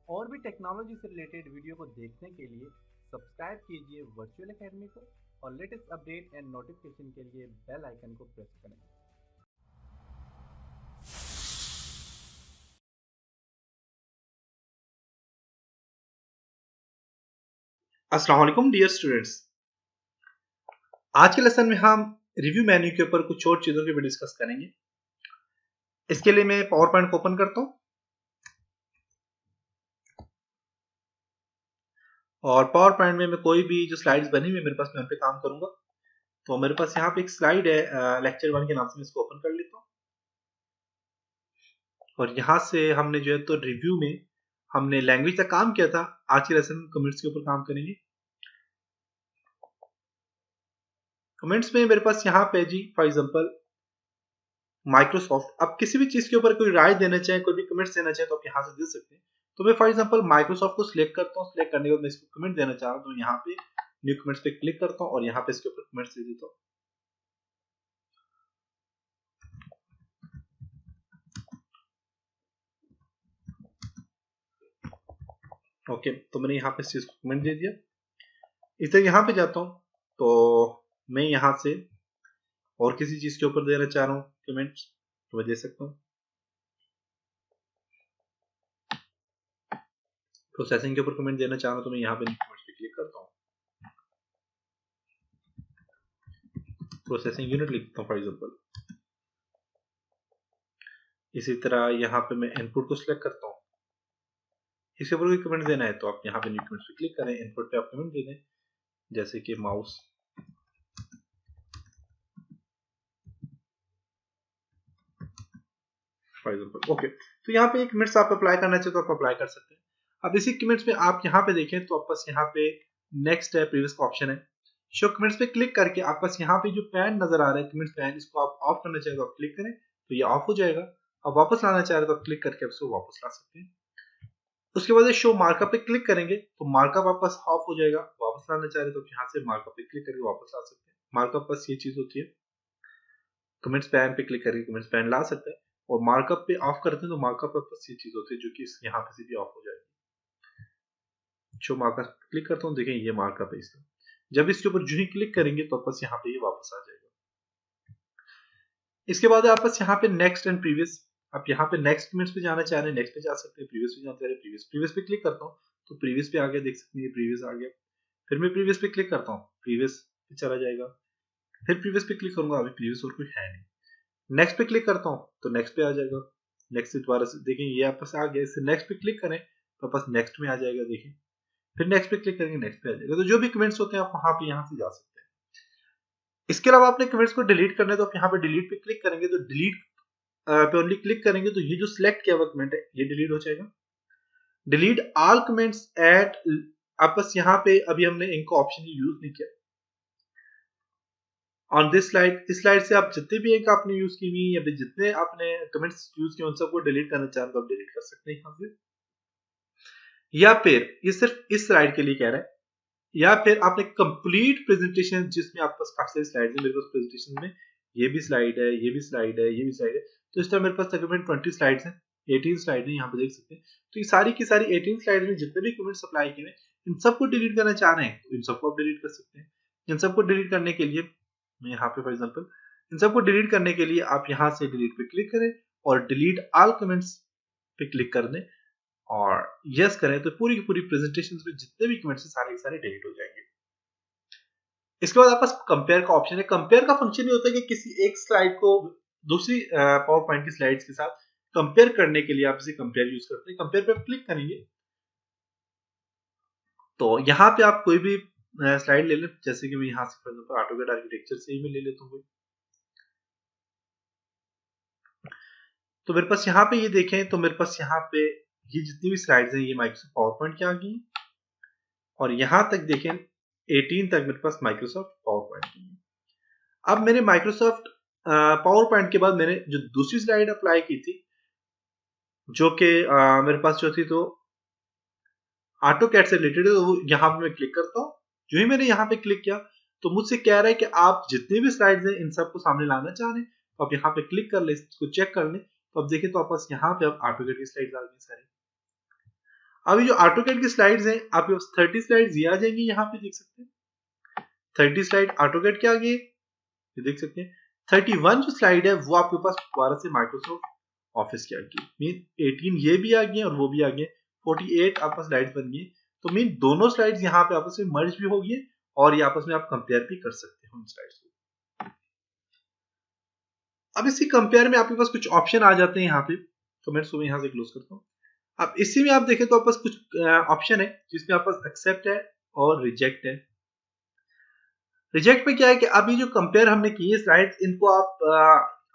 और भी टेक्नोलॉजी से रिलेटेड वीडियो को देखने के लिए सब्सक्राइब कीजिए वर्चुअल एकेडमी को और लेटेस्ट अपडेट एंड नोटिफिकेशन के लिए बेल आइकन को प्रेस करें। अस्सलाम वालेकुम डियर स्टूडेंट्स। आज के लेसन में हम रिव्यू मेन्यू के ऊपर कुछ और चीजों के भी डिस्कस करेंगे। इसके लिए मैं पावर पॉइंट को ओपन करता हूं और पावर पॉइंट में मैं कोई भी जो स्लाइड्स बनी हुई मेरे पास मैं उन पे काम करूंगा। तो मेरे पास यहाँ पे एक स्लाइड है लेक्चर 1 के नाम से, मैं इसको ओपन कर लेता हूँ और यहाँ से हमने जो है तो रिव्यू में हमने लैंग्वेज तक काम किया था। आज के लेसन कमेंट्स के ऊपर काम करेंगे। कमेंट्स में मेरे पास यहाँ पे जी फॉर एग्जांपल माइक्रोसॉफ्ट, आप किसी भी चीज के ऊपर कोई राय देना चाहें, कोई भी कमेंट्स देना चाहें तो आप यहाँ से दे सकते हैं। तो मैं फॉर एग्जांपल माइक्रोसॉफ्ट को सिलेक्ट करता हूँ। सिलेक्ट करने के बाद मैं इसको कमेंट देना चाह रहा हूँ तो यहाँ पे न्यू कमेंट्स पे क्लिक करता हूँ और यहाँ पे इसके ऊपर कमेंट्स दे देता हूँ। ओके, तो मैंने यहाँ पे इस चीज को कमेंट दे दिया। इस तरह यहाँ पे जाता हूँ तो मैं यहाँ से और किसी चीज के ऊपर देना चाह रहा हूँ कमेंट्स तो मैं दे सकता हूँ। प्रोसेसिंग के ऊपर कमेंट देना चाह रहा हूँ तो मैं यहाँ पे कमेंट्स पे क्लिक करता हूँ। प्रोसेसिंग यूनिट लिखता हूँ फॉर एग्जाम्पल। इसी तरह यहाँ पे मैं इनपुट को सिलेक्ट करता हूँ। इसके ऊपर कोई कमेंट देना है तो आप यहाँ पे न्यू कमेंट्स पे क्लिक करें, इनपुट पे आप कमेंट दे दें जैसे कि माउस। फॉर एग्जाम्पल ओके, तो यहाँ पे कमेंट्स आप अप्लाई करना चाहते तो आप अप्लाई कर सकते हैं। अब इसी कमेंट्स में आप यहाँ पे देखें तो आप बस यहाँ पे नेक्स्ट है, प्रीवियस का ऑप्शन है। शो कमेंट्स पे क्लिक करके आप बस यहाँ पे जो पैन नजर आ रहा है कमेंट्स पैन, इसको आप ऑफ करना चाहें तो आप क्लिक करें तो ये ऑफ हो जाएगा। अब वापस लाना चाह रहे तो आप क्लिक करके आप इसको वापस ला सकते हैं। उसके बाद शो मार्कअप पे क्लिक करेंगे तो मार्कअप वापस ऑफ हो जाएगा। वापस लाना चाह रहे तो यहाँ से मार्कअप पे क्लिक करके वापस ला सकते हैं। मार्कअप बस ये चीज होती है, कमेंट्स पैन पे क्लिक करके कमेंट्स पैन ला सकते हैं और मार्कअप पे ऑफ करते हैं तो मार्कअप पे बस ये चीज होती है जो कि यहाँ पे से भी ऑफ हो जाएगी। शो मार्कअप क्लिक करता हूँ, देखें ये मार्कअप है इसका। जब इसके ऊपर जो ही क्लिक करेंगे तो बस यहाँ पे ये वापस आ जाएगा। इसके बाद आप बस यहाँ पे नेक्स्ट एंड प्रीवियस, आप यहाँ पे नेक्स्ट कमेंट्स पे जाना चाह रहे हैं नेक्स्ट पे जा सकते हैं, प्रीवियस पे जाना चाह रहे हैं प्रीवियस पे क्लिक करता हूँ तो प्रीवियस पे आ गया, देख सकते हैं प्रीवियस आ गया। फिर मैं प्रीवियस पे क्लिक करता हूँ, प्रीवियस पे चला जाएगा। फिर प्रीवियस पे क्लिक करूंगा, अभी प्रीवियस और कुछ है नहीं। नेक्स्ट पे क्लिक करता हूँ तो नेक्स्ट पे आ जाएगा। नेक्स्ट से दोबारा से देखें ये आपस आ गया। इससे नेक्स्ट पे क्लिक करें तो बस नेक्स्ट में आ जाएगा, देखें। फिर नेक्स्ट पे क्लिक करेंगे नेक्स्ट पे आ जाएगा। तो जो भी कमेंट्स होते हैं आप वहां पे यहाँ से जा सकते हैं। इसके अलावा आपने कमेंट्स को डिलीट करना है तो आप यहाँ पे डिलीट पे क्लिक करेंगे तो डिलीट पे ओनली क्लिक करेंगे तो ये जो सिलेक्ट किया हुआ कमेंट है ये डिलीट हो जाएगा। डिलीट ऑल कमेंट्स एट, आप बस यहाँ पे अभी हमने इनको ऑप्शन यूज नहीं किया ऑन दिस स्लाइड। इस स्लाइड से आप जितने भी एक आपने यूज की हुई या फिर जितने आपने कमेंट्स यूज किए उन सबको डिलीट करना चाहें तो आप डिलीट कर सकते हैं यहाँ से। या फिर ये सिर्फ इस स्लाइड के लिए कह रहा है, या फिर आपने कंप्लीट प्रेजेंटेशन जिसमें आपके पास काफी सारी स्लाइड है, मेरे पास प्रेजेंटेशन में ये भी स्लाइड है, ये भी स्लाइड है, ये भी स्लाइड है, तो इस तरह मेरे पास तकरीबन 20 स्लाइड्स हैं, 18 स्लाइड है यहाँ पे देख सकते हैं। तो ये सारी की सारी 18 स्लाइड में जितने भी कमेंट्स अप्लाई किए इन सबको डिलीट करना चाह रहे हैं तो इन सबको आप डिलीट कर सकते हैं। इन सबको डिलीट करने के लिए मैं यहाँ पे फॉर एग्जाम्पल इन सबको डिलीट करने के लिए आप यहाँ से डिलीट पे क्लिक करें और डिलीट ऑल कमेंट्स पे क्लिक कर दें और यस करें तो पूरी की पूरी प्रेजेंटेशन में जितने भी कमेंट्स हैं सारे के सारे डिलीट हो जाएंगे। इसके बाद आपके पास कंपेयर का ऑप्शन है। कंपेयर का फंक्शन ये होता है कि किसी एक स्लाइड को दूसरी पावर पॉइंट की स्लाइड्स के साथ कंपेयर करने के लिए आप इसे कंपेयर यूज करते हैं। कंपेयर पे आप क्लिक करेंगे तो यहाँ पे आप कोई भी स्लाइड ले लें, जैसे कि मैं यहाँ से फॉर एग्जांपल ऑटोकैड आर्किटेक्चर से ही मैं ले लेता हूँ। तो मेरे पास यहाँ पे ये देखें तो मेरे पास यहाँ पे ये जितनी भी स्लाइड्स हैं ये माइक्रोसॉफ्ट पावर पॉइंट की आ गई और यहाँ तक देखें 18 तक मेरे पास माइक्रोसॉफ्ट पावर पॉइंट की है। अब मैंने माइक्रोसॉफ्ट पावर पॉइंट के बाद मैंने जो दूसरी स्लाइड अप्लाई की थी जो कि मेरे पास जो थी तो ऑटोकैड से रिलेटेड है, तो यहाँ पे मैं क्लिक करता हूँ। जो ही मैंने यहाँ पे क्लिक किया तो मुझसे कह रहा है कि आप जितने भी स्लाइड्स हैं इन सबको सामने लाना चाह रहे हैं तो आप यहाँ पे क्लिक कर ले, इसको चेक कर लें तो अब देखिए तो आप पास यहाँ पे अब ऑटोकैड की स्लाइड्स आ गई सारी। अभी जो ऑटोकैड की स्लाइड्स हैं आपके पास 30 स्लाइड्स ये आ जाएंगी, यहाँ पे देख सकते हैं 30 स्लाइड ऑटोकैड के आ गए, ये देख सकते हैं 31 जो स्लाइड है वो आपके पास दोबारा से माइक्रोसॉफ्ट ऑफिस की आ गई, मीन 18 ये भी आ गए और वो भी आ गए, 48 आपका स्लाइड्स बन गई। तो मीन दोनों स्लाइड्स यहाँ पे आपस में मर्ज भी हो गई और ये आपस में आप कंपेयर भी कर सकते हो इन स्लाइड्स को। अब इसी कंपेयर में आपके पास कुछ ऑप्शन आ जाते हैं यहाँ पे, तो मैं सुबह यहाँ से क्लोज करता हूँ। अब इसी में आप देखें तो आपके पास कुछ ऑप्शन है जिसमें आपके पास एक्सेप्ट है और रिजेक्ट है। रिजेक्ट में क्या है कि अभी जो कंपेयर हमने किए स्लाइड्स, इनको आप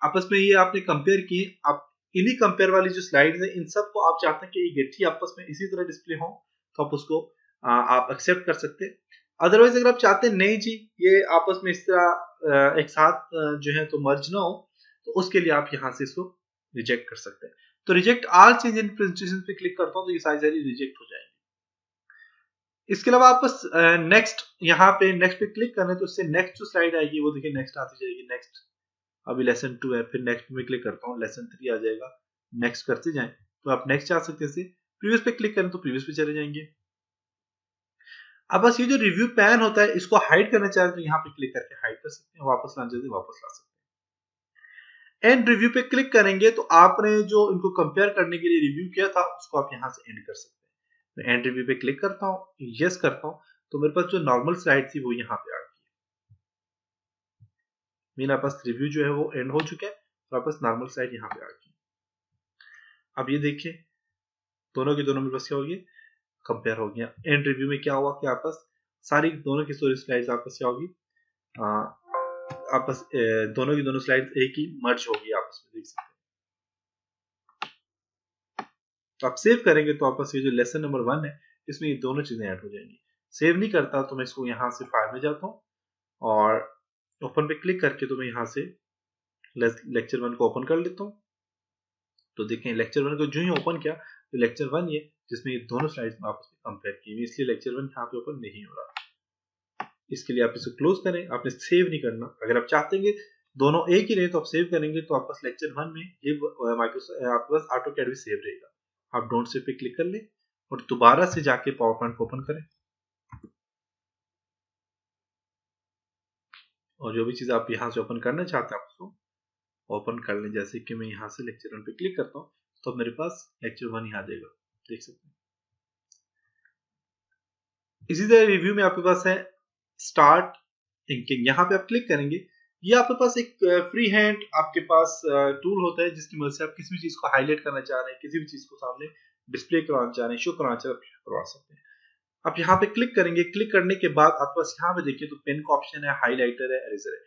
आपस में ये आपने कंपेयर किए, आप इन्हीं कंपेयर वाली जो स्लाइड्स हैं इन सबको आप चाहते हैं कि ये गेट ही आपस में इसी तरह डिस्प्ले हो, तो आप उसको आप एक्सेप्ट कर सकते हैं। अदरवाइज अगर आप चाहते हैं नहीं जी ये आपस में इस तरह एक साथ जो है तो मर्ज ना हो, तो उसके लिए आप यहाँ से इसको रिजेक्ट कर सकते हैं। तो reject all change in presentation पे क्लिक करता हूँ तो ये सारी रिजेक्ट हो जाएंगे। इसके अलावा आप बस नेक्स्ट यहाँ पे नेक्स्ट पे क्लिक करना है तो इससे नेक्स्ट जो स्लाइड आएगी वो देखिए नेक्स्ट आती जाएगी, नेक्स्ट अभी लेसन 2 है, फिर नेक्स्ट में क्लिक करता हूँ लेसन 3 आ जाएगा, नेक्स्ट करते जाएं तो आप नेक्स्ट जा सकते हैं। प्रीवियस पे क्लिक करें तो प्रीवियस पे चले जाएंगे। अब बस ये जो रिव्यू पैन होता है इसको हाइड करना चाहे तो यहाँ पे क्लिक करके हाइड कर सकते हैं, वापस लाना चाहते वापस ला सकते हैं। एंड रिव्यू पे क्लिक करेंगे तो आपने जो इनको कंपेयर करने के लिए रिव्यू किया था उसको आप यहाँ से एंड कर सकते हैं। मैं एंड रिव्यू पे क्लिक करता हूँ, यस करता हूँ, तो मेरे पास जो नॉर्मल स्लाइड थी वो यहाँ पे आ गई, मेरे पास रिव्यू जो है वो एंड हो चुका है, वापस नॉर्मल स्लाइड यहाँ पे आ गई। अब ये देखिए दोनों के दोनों मेरे पास क्या हो गया, कंपेयर हो गया। एंड रिव्यू में क्या हुआ कि आपस सारी दोनों की स्टोरी स्लाइड्स आपस क्या होगी, आपस दोनों की दोनों स्लाइड्स एक ही मर्ज होगी आपस में, देख सकते हैं। तो आप सेव करेंगे तो आपस ये जो लेसन नंबर 1 है इसमें ये दोनों चीजें ऐड हो जाएंगी। सेव नहीं करता तो मैं इसको यहाँ से फाइल में जाता हूँ और ओपन पे क्लिक करके तो मैं यहाँ से लेक्चर 1 को ओपन कर लेता हूँ। तो देखें लेक्चर 1 को जो ही ओपन किया तो लेक्चर 1 ये जिसमें ये दोनों स्लाइड्स में आपस में कंपेयर की हुई, इसलिए लेक्चर 1 यहाँ पे ओपन नहीं हो रहा। इसके लिए आप इसको क्लोज करें, आपने सेव नहीं करना। अगर आप चाहते हैं दोनों एक ही रहे तो आप सेव करेंगे तो आपके पास लेक्चर 1 में ये माइक्रोसॉफ्ट आपके पास ऑटोकैड भी सेव रहेगा। आप डोंट सेव पे क्लिक कर लें और दोबारा से जाके पावर पॉइंट को ओपन करें और जो भी चीज आप यहाँ से ओपन करना चाहते हैं आप उसको ओपन कर लें। जैसे कि मैं यहाँ से लेक्चर 1 पे क्लिक करता हूँ तो मेरे पास लेक्चर 1 ही आ जाएगा, देख सकते हैं। इसी तरह रिव्यू में आपके पास है स्टार्ट इंकिंग, यहाँ पे आप क्लिक करेंगे, ये आपके पास एक फ्री हैंड आपके पास टूल होता है जिसकी मदद से आप किसी भी चीज को हाईलाइट करना चाह रहे हैं, किसी भी चीज को सामने डिस्प्ले करवाना चाह रहे हैं, शो करवाना चाह रहे हैं, करवा सकते हैं। आप यहाँ पे क्लिक करेंगे, क्लिक करने के बाद आपके पास यहाँ पे देखिए तो पेन का ऑप्शन है, हाईलाइटर है, इरेजर है।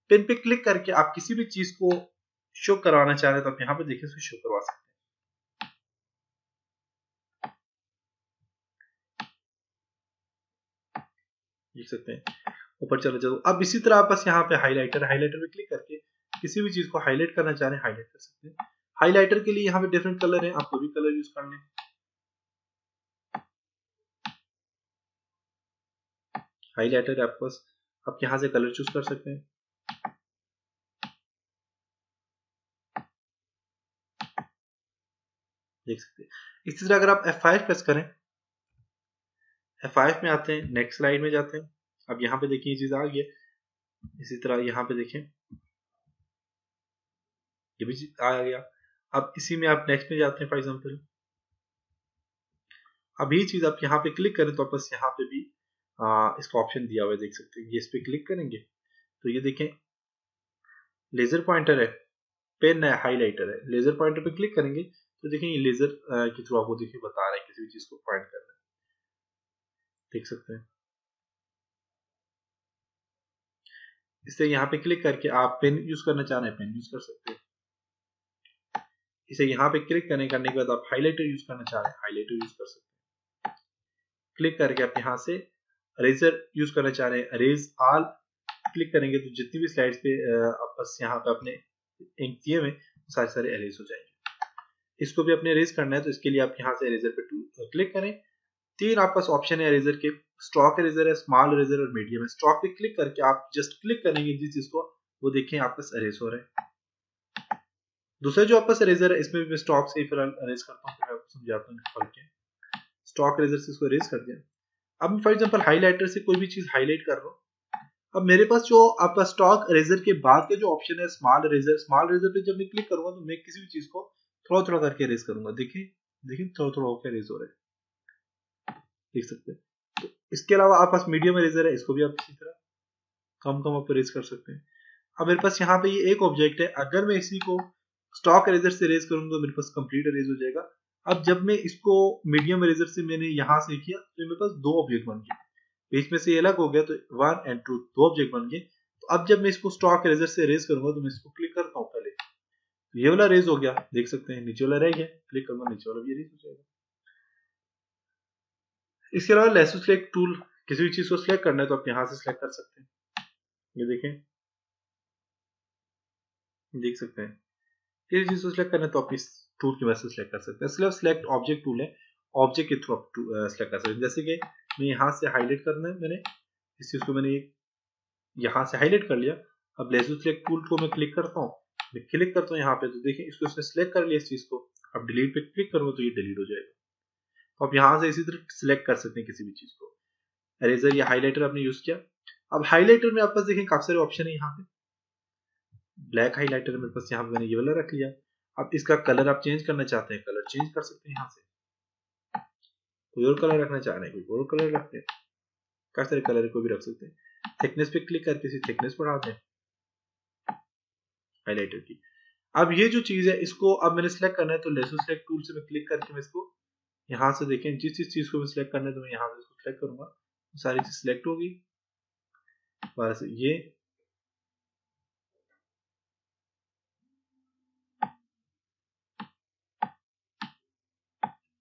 पेन पे क्लिक करके आप किसी भी चीज को शो करवाना चाह रहे हैं तो आप यहाँ पे देखिए शो करवा सकते हैं, देख सकते हैं ऊपर चले जाओ। अब इसी तरह आप बस यहाँ पे हाईलाइटर पे क्लिक करके किसी भी चीज को हाईलाइट करना चाह रहे हैं हाईलाइट कर सकते हैं। हाईलाइटर के लिए यहाँ पे डिफरेंट कलर है, आप कोई भी कलर यूज कर लें। हाईलाइटर आपके पास, आप यहाँ से कलर चूज कर सकते हैं। देख सकते हैं इसी तरह अगर आप F5 प्रेस करें, F5 में आते हैं, नेक्स्ट स्लाइड में जाते हैं। अब यहाँ पे देखिए ये चीज आ गई है, इसी तरह यहाँ पे देखें ये भी आ गया। अब इसी में आप नेक्स्ट में जाते हैं फॉर एग्जांपल, अब ये चीज आप यहाँ पे क्लिक करें तो बस यहाँ पे भी इसका ऑप्शन दिया हुआ है, देख सकते हैं। ये इस पे क्लिक करेंगे तो ये देखें लेजर पॉइंटर है, पेन है, हाईलाइटर है। लेजर पॉइंटर पे क्लिक करेंगे तो देखें ये लेजर के थ्रू आपको देखिए बता रहा है किसी भी चीज को पॉइंट करना है, देख सकते हैं। इससे यहाँ पे क्लिक करके आप पेन यूज करना चाह रहे हैं पेन यूज कर सकते हैं। इसे यहाँ पे क्लिक करने के बाद आप हाईलाइटर यूज करना चाह रहे हैं हाईलाइटर यूज कर सकते हैं। क्लिक करके आप यहाँ से इरेजर यूज करना चाह रहे हैं इरेज ऑल क्लिक करेंगे तो जितनी भी स्लाइड्स पे आप बस यहाँ पे अपने इंक दिए हुए सारे इरेज हो जाएंगे। इसको भी अपने इरेज करना है तो इसके लिए आप यहाँ से इरेजर पे क्लिक करें। 3 आपके पास ऑप्शन है इरेजर के, स्ट्रोक इरेजर है, स्मॉल इरेजर और मीडियम है। स्ट्रोक पे क्लिक करके आप जस्ट क्लिक करेंगे जिस चीज को, वो देखें आपका इरेज हो रहा है। दूसरा जो आपका इरेजर है इसमें भी मैं स्ट्रोक से ही फिलहाल इरेज करता हूँ, फिर आपको समझाता हूँ फर्क क्या है। स्टॉक इरेजर से इसको इरेज कर दिया। अब फॉर एग्जांपल हाइलाइटर से कोई भी चीज हाईलाइट कर रहा हूँ। अब मेरे पास जो आपका स्टॉक इरेजर के बाद का जो ऑप्शन है स्मॉल इरेजर पे जब मैं क्लिक करूंगा तो मैं किसी भी चीज को थोड़ा थोड़ा करके इरेज करूंगा। देखिए थोड़ा थोड़ा होकर इरेज हो रहा है, देख सकते हैं। तो इसके अलावा आप पास मीडियम इरेजर है, इसको भी आप इसी तरह कम कम आप इरेज कर सकते हैं। अब मेरे पास यहाँ पे ये एक ऑब्जेक्ट है, अगर मैं इसी को स्टॉक इरेजर से इरेज करूंगा तो मेरे पास कंप्लीट इरेज हो जाएगा। अब जब मैं इसको मीडियम इरेजर से मैंने यहाँ से किया तो मेरे पास दो ऑब्जेक्ट बन गए, बीच में से अलग हो गया तो 1 और 2 दो ऑब्जेक्ट बन गए। तो अब जब मैं इसको स्टॉक इरेजर से इरेज करूंगा तो मैं इसको क्लिक करता हूँ पहले, ये वाला इरेज हो गया, देख सकते हैं नीचे वाला रह गया, क्लिक करूंगा नीचे वाला भी इरेज हो जाएगा। इसके अलावा लेसो सिलेक्ट टूल, किसी भी चीज को सिलेक्ट करना है तो आप यहाँ से सिलेक्ट कर सकते हैं। ये देखें, देख सकते हैं किसी चीज को सिलेक्ट करना है तो आप इस टूल की वजह से सिलेक्ट कर सकते हैं। इसलिए सिलेक्ट ऑब्जेक्ट टूल है, ऑब्जेक्ट के थ्रू आप सिलेक्ट कर सकते हैं। जैसे कि मैं यहाँ से हाईलाइट करना है, मैंने इस चीज को मैंने यहाँ से हाईलाइट कर लिया। अब लेसो सिलेक्ट टूल को मैं क्लिक करता हूँ, मैं क्लिक करता हूँ यहाँ पे, तो देखिए इसको इसने सिलेक्ट कर लिया इस चीज को। अब डिलीट पे क्लिक करूंगा तो ये डिलीट हो जाएगा। तो आप यहाँ से इसी तरह सिलेक्ट कर सकते हैं किसी भी चीज को। इरेजर या हाईलाइटर आपने यूज किया। अब हाईलाइटर में आपके पास देखें काफी सारे ऑप्शन है। यहाँ पे ब्लैक हाईलाइटर मेरे पास यहाँ पे मैंने ये वाला रख लिया। अब इसका कलर आप चेंज करना चाहते हैं, कलर चेंज कर सकते हैं यहाँ से। कोई और कलर रखना चाह रहे हैं, कोई और कलर रखते हैं, काफी सारे कलर को भी रख सकते हैं। थिकनेस पे क्लिक करके इसी थिकनेस बढ़ाते हैं हाईलाइटर की। अब ये जो चीज है इसको अब मैंने सिलेक्ट करना है तो लेसो सिलेक्ट टूल से मैं क्लिक करके मैं इसको यहाँ से देखें जिस चीज को मैं सिलेक्ट करना है तो मैं यहाँ से इसको सिलेक्ट करूंगा, सारी चीज सिलेक्ट होगी। बस ये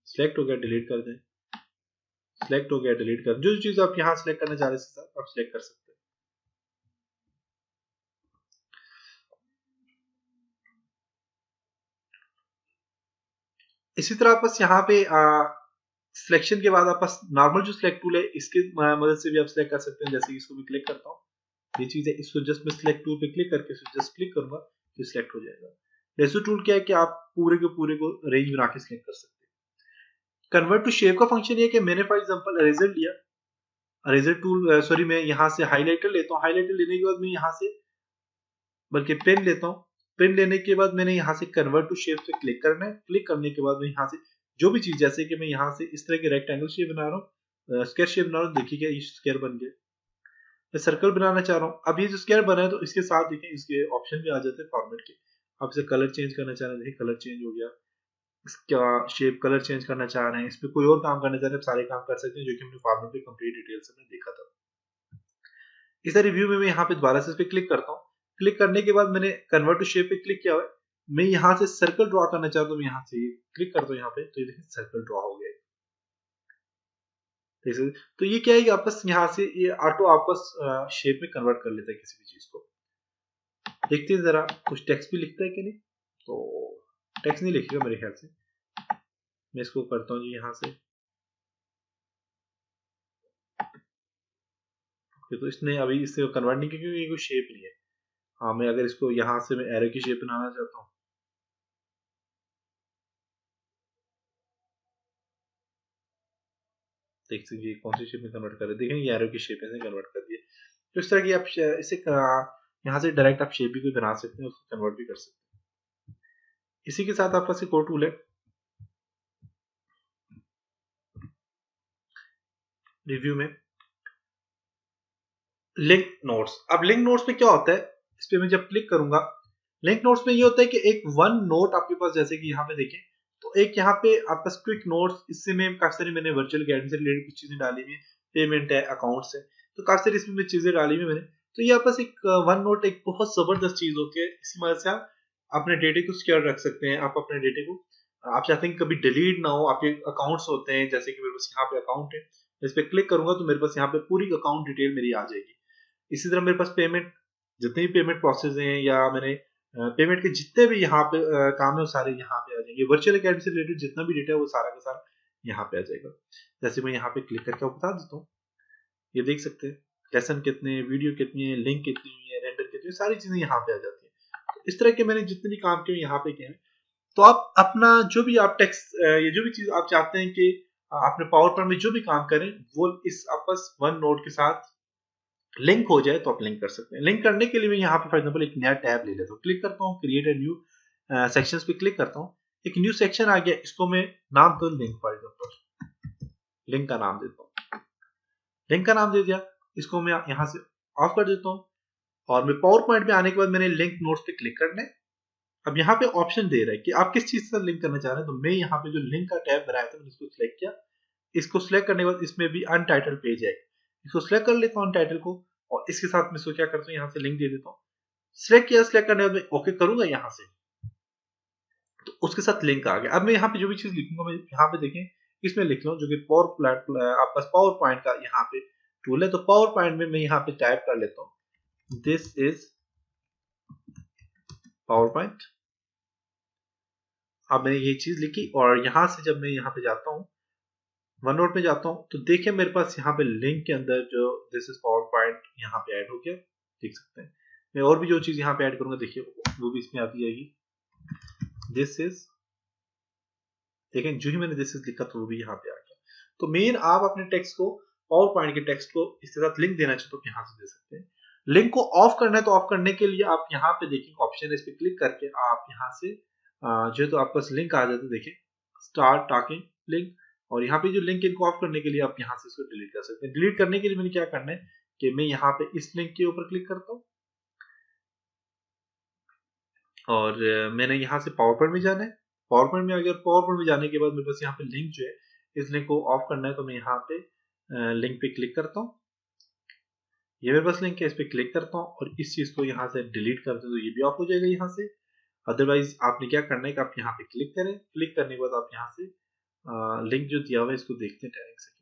सिलेक्ट हो गया, डिलीट कर दें, सिलेक्ट हो गया, डिलीट कर। जो चीज आप यहाँ सिलेक्ट करना चाह रहे हैं आप सिलेक्ट कर सकते हैं। इसी तरह आप बस यहाँ पे सिलेक्शन के बाद आप बस नॉर्मल जो सिलेक्ट टूल है इसके मदद से भी आप सिलेक्ट कर सकते हैं। जैसे इसको भी क्लिक करता हूँ, ये चीज है, इसको जस्ट मैं सिलेक्ट टूल पे क्लिक करके जस्ट क्लिक करूंगा तो सिलेक्ट हो जाएगा। लेसो टूल क्या है कि आप पूरे के पूरे को रेंज बना के सिलेक्ट कर सकते हैं। कन्वर्ट टू शेप का फंक्शन ये है कि मैंने फॉर एग्जांपल इरेजर लिया, इरेजर टूल सॉरी मैं यहाँ से हाईलाइटर लेता हूँ, हाईलाइटर लेने के बाद मैं यहाँ से बल्कि पेन लेता हूँ, पेन लेने के बाद मैंने यहाँ से कन्वर्ट टू शेप पे क्लिक करना है। क्लिक करने के बाद मैं यहाँ से जो भी चीज, जैसे कि मैं यहाँ से इस तरह के रेक्टेंगल शेप बना रहा हूँ, स्क्वायर शेप बना रहा हूँ, देखिए ये स्क्वायर बन गया। मैं सर्कल बनाना चाह रहा हूँ, अब ये जो स्क्वायर बना है तो इसके साथ देखिए इसके ऑप्शन भी आ जाते हैं फॉर्मेट के। आप इसे कलर चेंज करना चाह रहे हैं, देखिए कलर चेंज हो गया। इसका शेप कलर चेंज करना चाह रहे हैं, इस पर कोई और काम करना चाह रहे हैं, सारे काम कर सकते हैं जो कि हमने फॉर्मेट पे कंप्लीट डिटेल से देखा था। इस रिव्यू में मैं यहाँ पे दोबारा से इस पे क्लिक करता हूँ। क्लिक करने के बाद मैंने कन्वर्ट टू शेप पे क्लिक किया हुआ है, मैं यहाँ से सर्कल ड्रॉ करना चाहता हूँ, यहाँ से क्लिक करता हूँ यहाँ पे, तो ये देखिए सर्कल ड्रॉ हो गया। तो ये क्या है कि आपस यहाँ से ये ऑटो आपस शेप में कन्वर्ट कर लेता है किसी भी चीज को। देखते हैं जरा कुछ टेक्स्ट भी लिखता है कि नहीं, तो टेक्स्ट नहीं लिखेगा मेरे ख्याल से। मैं इसको करता हूँ जी यहाँ से, तो इसने अभी इससे कन्वर्ट नहीं किया क्योंकि ये कोई शेप नहीं है। हाँ, मैं अगर इसको यहाँ से मैं एरो की शेप बनाना चाहता हूँ, देख सकते कौन सी शेप में कन्वर्ट कर रहे हैं, देखें ये एरो की शेप में कन्वर्ट कर दिए। तो इस तरह की आप इसे यहाँ से डायरेक्ट आप शेप भी कोई बना सकते हैं, उसको कन्वर्ट भी कर सकते हैं। इसी के साथ आपका एक और टूल है रिव्यू में, लिंक नोट्स। अब लिंक नोट्स में क्या होता है, इस पे मैं जब क्लिक करूंगा, लिंक नोट्स में ये होता है कि एक वन नोट आपके पास, जैसे कि यहाँ पे देखें तो एक यहाँ पे आपका क्विक नोट्स, इससे में काफी सारी मैंने वर्चुअल गाइडेंस से रिलेटेड कुछ चीजें डाली हुई है, पेमेंट है, अकाउंट्स है, तो काफी सारी इसमें चीजें डाली हुई मैंने। तो ये आपस एक वन नोट एक बहुत जबरदस्त चीज होती है, इसी मदद से आप अपने डेटे को सिक्योर रख सकते हैं। आप अपने डेटे को, आप चाहते हैं कभी डिलीट ना हो, आपके अकाउंट्स होते हैं, जैसे कि मेरे पास यहाँ पे अकाउंट है, इस पे क्लिक करूंगा तो मेरे पास यहाँ पे पूरी अकाउंट डिटेल मेरी आ जाएगी। इसी तरह मेरे पास पेमेंट, जितने भी पेमेंट प्रोसेस हैं या मैंने पेमेंट के जितने भी यहाँ पे काम है वो सारे यहाँ पे आ जाएंगे। वर्चुअल अकेडमी से रिलेटेड जितना भी डेटा है वो सारा का सारा यहाँ पे आ जाएगा। जैसे मैं यहाँ पे क्लिक करके आपको बता देता हूँ, ये देख सकते हैं लेसन कितने, वीडियो कितनी है, लिंक कितनी है, रेंडर कितनी है, सारी चीजें यहाँ पे आ जाती है। तो इस तरह के मैंने जितने भी काम किए यहाँ पे किए हैं। तो आप अपना जो भी आप टेक्स्ट, ये जो भी चीज आप चाहते हैं कि अपने पावर पॉइंट में जो भी काम करें वो इस आपस वन नोट के साथ लिंक हो जाए तो आप लिंक कर सकते हैं। लिंक करने के लिए मैं यहाँ पे फॉर एग्जांपल एक नया टैब ले लेता हूँ, क्लिक करता हूँ क्रिएट ए न्यू सेक्शंस पे क्लिक करता हूँ, एक न्यू सेक्शन आ गया, इसको मैं नाम दूं लिंक, फॉर एग्जांपल लिंक का नाम देता हूँ, लिंक का नाम दे दिया, इसको मैं यहाँ से ऑफ कर देता हूँ और मैं पावर पॉइंट में आने के बाद मैंने लिंक नोट्स पे क्लिक करना है। अब यहाँ पे ऑप्शन दे रहा है कि आप किस चीज से लिंक करना चाह रहे हैं, तो मैं यहाँ पे जो लिंक का टैब बनाया था मैंने इसको सिलेक्ट किया, इसको सिलेक्ट करने के बाद इसमें भी अनटाइटल पेज है, इसको सिलेक्ट कर लेता हूँ अनटाइटल को और इसके साथ मैं इसको क्या करता हूँ यहाँ से लिंक दे देता हूँ, सिलेक्ट किया, सिलेक्ट करने के बाद मैं ओके करूंगा यहाँ से तो उसके साथ लिंक आ गया। अब मैं यहाँ पे जो भी चीज लिखूंगा मैं यहाँ पे देखें इसमें लिख लूँ जो कि आपका पावर पॉइंट का यहाँ पे टूल है, तो पावर पॉइंट में मैं यहाँ पे टाइप कर लेता हूँ दिस इज पावर पॉइंट। अब मैंने ये चीज लिखी और यहाँ से जब मैं यहाँ पे जाता हूँ वन नोट में जाता हूँ तो देखिए मेरे पास यहाँ पे लिंक के अंदर जो दिस इज पावर पॉइंट यहाँ पे ऐड हो गया, देख सकते हैं। मैं और भी जो चीज यहाँ पे ऐड करूंगा देखिए वो भी इसमें आती जाएगी, दिस इज, देखें जो ही मैंने दिस इज लिखा तो वो भी यहाँ पे आ गया। तो मेन आप अपने टेक्स्ट को पावर पॉइंट के टेक्स्ट को इसके साथ लिंक देना चाहते हो तो यहाँ से दे सकते हैं। लिंक को ऑफ करना है तो ऑफ करने के लिए आप यहाँ पे देखिए ऑप्शन है, इस पे क्लिक करके आप यहाँ से जो है तो आपके पास लिंक आ जाता है, देखिए स्टार्ट टॉकिंग लिंक, और यहाँ पे जो लिंक इनको ऑफ करने के लिए आप यहाँ से इसको डिलीट कर सकते हैं। डिलीट करने के लिए मैंने क्या करना है कि मैं यहाँ पे इस लिंक के ऊपर क्लिक करता हूँ और मैंने यहाँ से पावर पॉइंट में जाना है, पावर पॉइंट में अगर पावर पॉइंट में जाने के बाद मेरे पास यहाँ पे लिंक जो है इस लिंक को ऑफ करना है तो मैं यहाँ पे लिंक पे क्लिक करता हूँ, ये मेरे पास लिंक है, इस पे क्लिक करता हूँ और इस चीज को यहाँ से डिलीट करते हैं तो ये भी ऑफ हो जाएगा यहाँ से। अदरवाइज आपने क्या करना है कि आप यहाँ पे क्लिक करें, क्लिक करने के बाद आप यहाँ से लिंक जो दिया हुआ है इसको देखते हैं 10 सेकंड।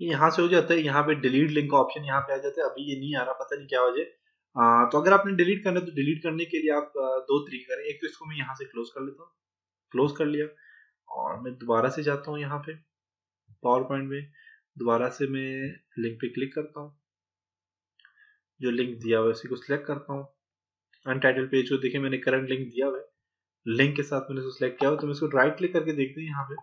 यहाँ से हो जाता है, यहाँ पे डिलीट लिंक का ऑप्शन यहाँ पे आ जाता है, अभी ये नहीं आ रहा, पता नहीं क्या वजह। तो अगर आपने डिलीट करना है तो डिलीट करने के लिए आप दो तरीके करें, एक तो इसको मैं यहाँ से क्लोज कर लेता हूँ, क्लोज कर लिया और मैं दोबारा से जाता हूँ यहाँ पे पावर पॉइंट में, दोबारा से मैं लिंक पे क्लिक करता हूँ, जो लिंक दिया हुआ है उसी को सिलेक्ट करता हूँ, अनटाइटल पेज को देखिए मैंने करंट लिंक दिया हुआ है, लिंक के साथ मैंने इसको सिलेक्ट किया हुआ, तो मैं इसको राइट क्लिक करके देखते हैं यहाँ पे,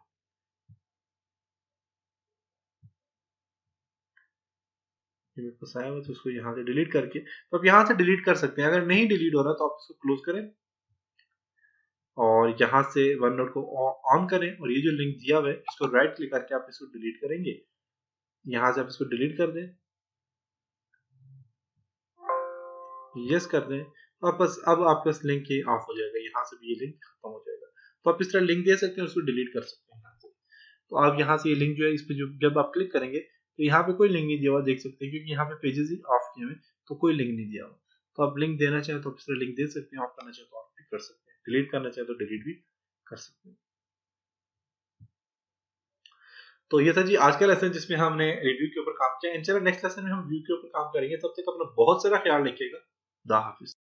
मेरे पास आया हुआ तो उसको यहाँ से डिलीट करके, तो आप यहाँ से डिलीट कर सकते हैं। अगर नहीं डिलीट हो रहा तो आप इसको क्लोज करें और यहाँ से वन नोट को ऑन करें और ये जो लिंक दिया हुआ है इसको राइट क्लिक करके आप इसको डिलीट करेंगे, यहाँ से आप इसको डिलीट कर दें, यस कर दें, तो बस अब आपका लिंक ही ऑफ हो जाएगा, यहाँ से भी ये लिंक खत्म हो जाएगा। तो आप इस तरह लिंक दे सकते हैं, उसको डिलीट कर सकते हैं यहाँ से। तो आप यहाँ से ये लिंक जो है इस पे जो जब आप क्लिक करेंगे तो यहाँ पे कोई लिंक नहीं दिया हुआ, देख सकते हैं क्योंकि यहाँ पे पेजेस ही ऑफ किए हुए तो कोई लिंक नहीं दिया हुआ। तो आप लिंक देना चाहें तो आप इस तरह लिंक दे सकते हैं, ऑफ करना चाहें तो ऑफ भी कर सकते हैं, डिलीट करना चाहें तो डिलीट भी कर सकते हैं। तो ये था जी आज का लेसन जिसमें हमने रिव्यू के ऊपर काम किया। इंशाल्लाह नेक्स्ट लेसन में हम व्यू के ऊपर काम करेंगे, तब तक अपना बहुत सारा ख्याल रखिएगा। खुदा हाफिज।